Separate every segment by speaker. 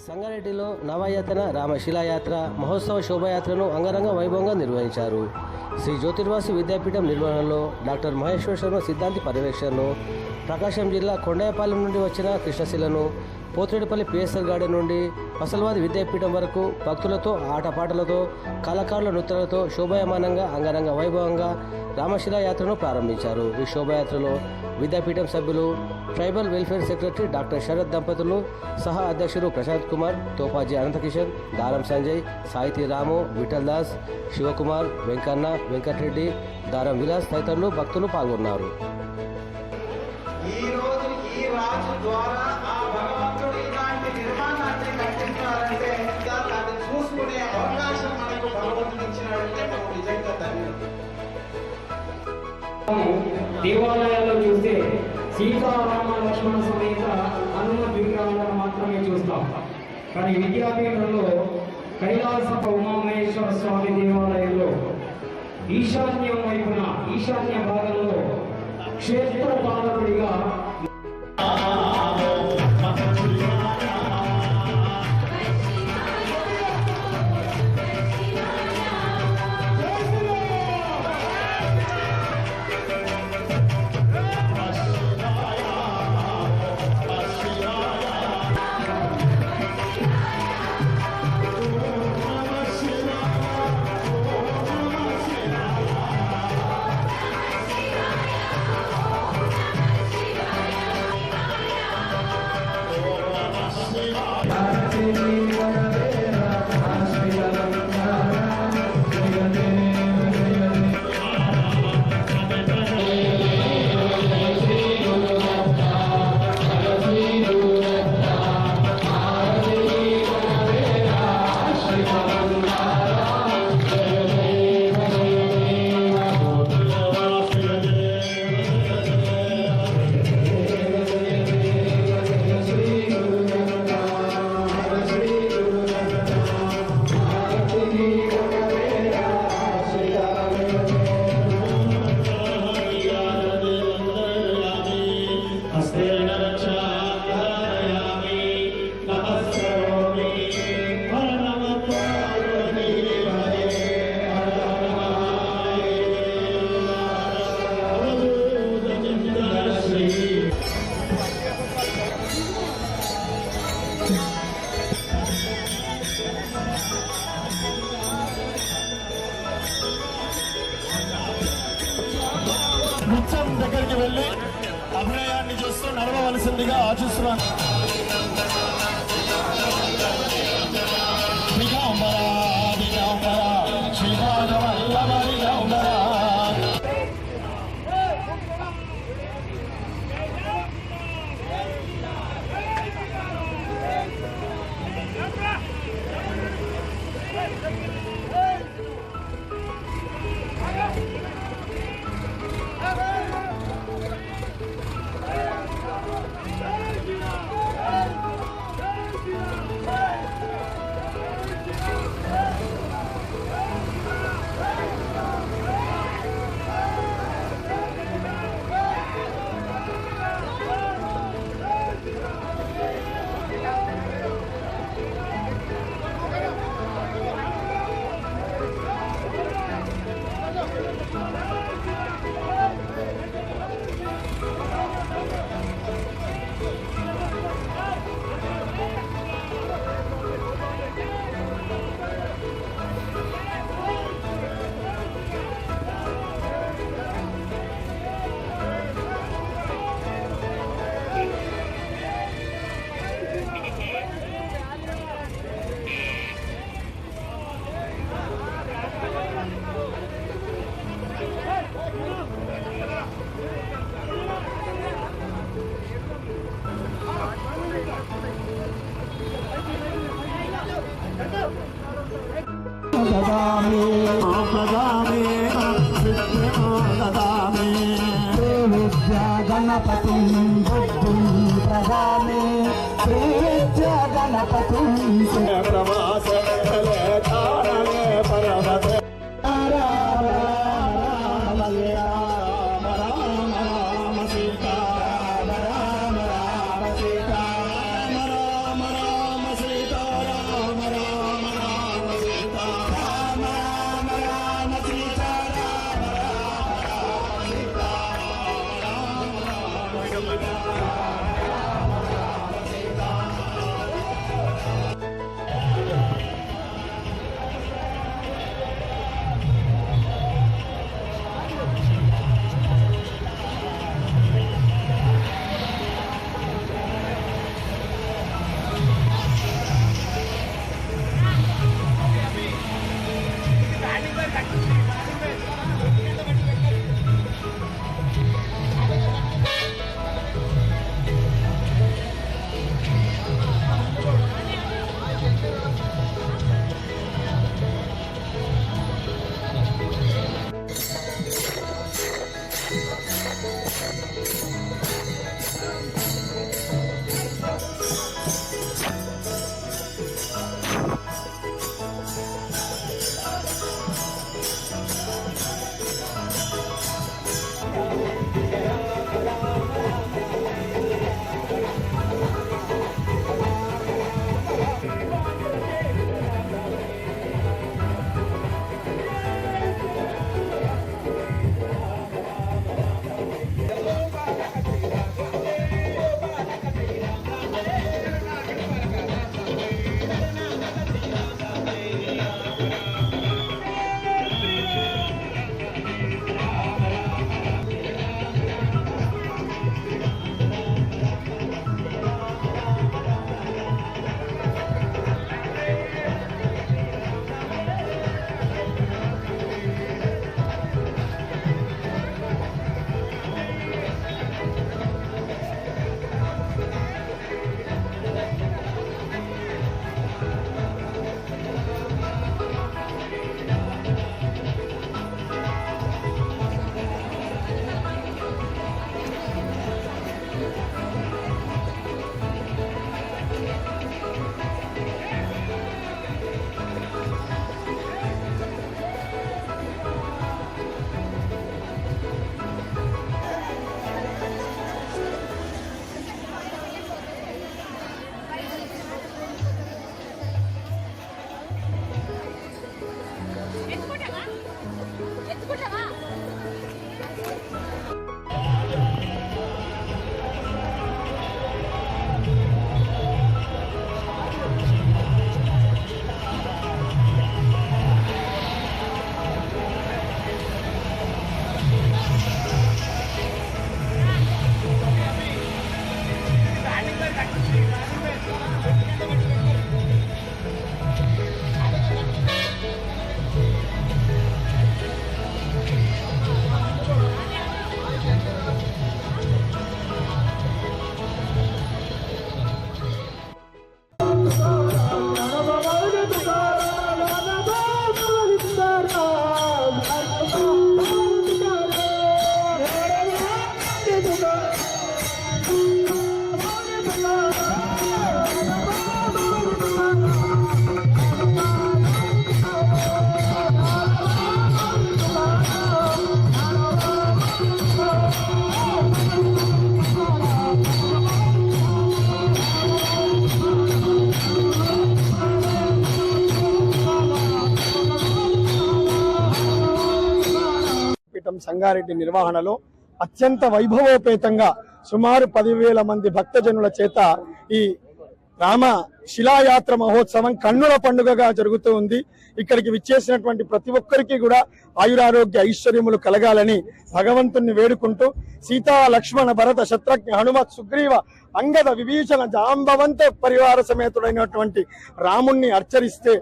Speaker 1: సంగారెడ్డిలో నవయతన రామశిలాయాత్ర మహోత్సవ శోభాయాత్రను అంగరంగ వైభవంగా నిర్వహించారు. శ్రీ జ్యోతిర్వాసు విద్యాపీఠం నిర్వహణలో డాక్టర్ మహేశ్వర శర్మ సిద్ధాంతి పర్యవేక్షణలో ప్రకాశం జిల్లా కొండాయపాలెం నుండి వచ్చిన కృష్ణశిలను పోతిరెడ్డిపల్లి పిఎస్ఆర్ గార్డెన్ నుండి పసల్వాది విద్యాపీఠం వరకు భక్తులతో ఆటపాటలతో కళాకారుల నృత్యాలతో శోభాయమానంగా అంగరంగ వైభవంగా రామశిలా యాత్రను ప్రారంభించారు. ఈ శోభాయాత్రలో విద్యాపీఠం సభ్యులు, tribal welfare secretary doctor Sharath దంపతులు, సహా అధ్యక్షుడు ప్రశాంత్ కుమార్, తోపాజీ అనంతకిషన్, దారం సంజయ్, సాహితీ రాము, విఠల్ దాస్, శివకుమార్, వెంకన్న, వెంకటరెడ్డి, దారం విలాస్ తదితరులు భక్తులు పాల్గొన్నారు.
Speaker 2: దేవాలయాల్లో చూస్తే సీతారామ లక్ష్మణ సమేత హనుమత్ విగ్రహాలను మాత్రమే చూస్తాం. కానీ విద్యాపీఠంలో కైలాస ఉమామహేశ్వర స్వామి దేవాలయంలో ఈశాన్యం వైపున ఈశాన్య భాగంలో క్షేత్ర పాలకుడిగా
Speaker 3: నృత్యం దగ్గరికి వెళ్ళి అభినయాన్ని చేస్తూ నడవవలసిందిగా ఆశిస్తున్నాను.
Speaker 4: गणपति बुद्धि प्रदाने गणपति प्रवास पर्वत सीता
Speaker 3: సంగారెడ్డి నిర్వహణలో అత్యంత వైభవోపేతంగా సుమారు 10,000 మంది భక్తజనుల చేత ఈ రామ శిలాయాత్ర మహోత్సవం కన్నుల పండుగగా జరుగుతూ ఉంది. ఇక్కడికి విచ్చేసినటువంటి ప్రతి ఒక్కరికి కూడా ఆయురారోగ్య ఐశ్వర్యములు కలగాలని భగవంతుణ్ణి వేడుకుంటూ సీతా లక్ష్మణ భరత శత్రుఘ్న హనుమత్ సుగ్రీవ అంగద విభీషణ జాంబవంత పరివార సమేతుడైనటువంటి రాముణ్ణి అర్చరిస్తే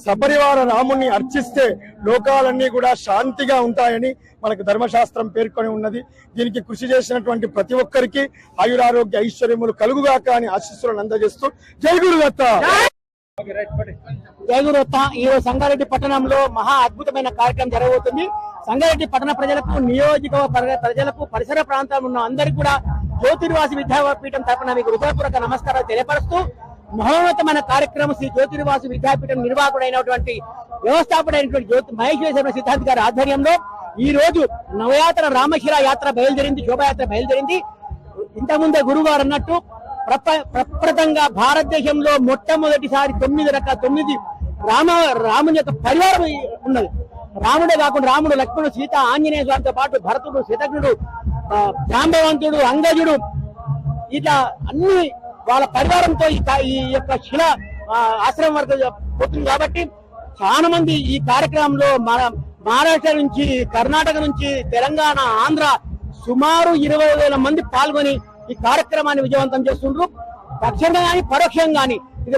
Speaker 3: సపరివార రాముణ్ణి అర్చిస్తే లోకాలన్నీ కూడా శాంతిగా ఉంటాయని మనకు ధర్మశాస్త్రం పేర్కొని ఉన్నది. దీనికి కృషి చేసినటువంటి ప్రతి ఒక్కరికి ఆయురారోగ్య ఐశ్వర్యములు కలుగుగాక అని ఆశీస్సులను అందజేస్తూ జై గురుదత్త.
Speaker 5: జై గురుదత్త. ఈ రోజు సంగారెడ్డి పట్టణంలో మహా అద్భుతమైన కార్యక్రమం జరగబోతుంది. సంగారెడ్డి పట్టణ ప్రజలకు, నియోజకవర్గ ప్రజలకు, పరిసర ప్రాంతాల్లో ఉన్న అందరికీ కూడా జ్యోతిర్వాసి విద్యాపీఠం తరపున మీకు హృదయపూర్వక నమస్కారాలు తెలియపరుస్తూ మహోన్నతమైన కార్యక్రమం శ్రీ జ్యోతిర్వాసి విద్యాపీఠం నిర్వాహకుడైనటువంటి వ్యవస్థాపకుడైనటువంటి మహేశ్వర సిద్ధాంత్ గారి ఆధ్వర్యంలో ఈ రోజు నవయాత్ర రామశిలా యాత్ర బయలుదేరింది, శోభాయాత్ర బయలుదేరింది. ఇంతకుముందే గురువు గారు అన్నట్టు ప్రప్రథంగా భారతదేశంలో మొట్టమొదటిసారి 9 రాముని యొక్క పరివారం ఉన్నది. రాముడే కాకుండా రాముడు, లక్ష్మణుడు, సీత, ఆంజనేయ స్వామితో పాటు భరతుడు, శతఘ్నుడు, జాంబవంతుడు, అంగజుడు, ఇట్లా అన్ని వాళ్ళ పరివారంతో ఈ యొక్క శిల ఆశ్రమం వరకు పోతుంది. కాబట్టి చాలా మంది ఈ కార్యక్రమంలో మహారాష్ట్ర నుంచి, కర్ణాటక నుంచి, తెలంగాణ, ఆంధ్ర సుమారు 20,000 మంది పాల్గొని ఈ కార్యక్రమాన్ని విజయవంతం చేస్తుండ్రు. ప్రత్యక్షంగా కానీ పరోక్షంగా కానీ ఇది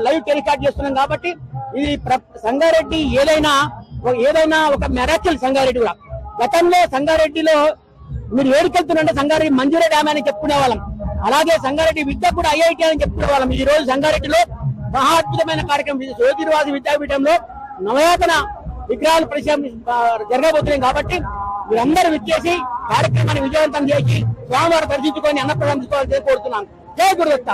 Speaker 5: లైవ్ టెలికాస్ట్ చేస్తున్నాం. కాబట్టి ఇది సంగారెడ్డి ఏదైనా ఒక మెరాకిల్. సంగారెడ్డి కూడా గతంలో సంగారెడ్డిలో మీరు ఏడుకెళ్తున్నారంటే సంగారెడ్డి మంజూరా డ్యామ్ అని చెప్పుకునే వాళ్ళం. అలాగే సంగారెడ్డి విద్య కూడా ఐఐటి అని చెప్పుకునే వాళ్ళం. ఈ రోజు సంగారెడ్డిలో మహా అద్భుతమైన కార్యక్రమం జ్యోతిర్వాసి విద్యాపీఠంలో నవయాతన విగ్రహాలు పరిచయం జరగబోతున్నాయి. కాబట్టి మీరందరూ విచ్చేసి కార్యక్రమాన్ని విజయవంతం చేసి స్వామివారు దర్శించుకొని అన్నప్రసాదం తీసుకోవాలని కోరుతున్నాను. జై గురుదత్త.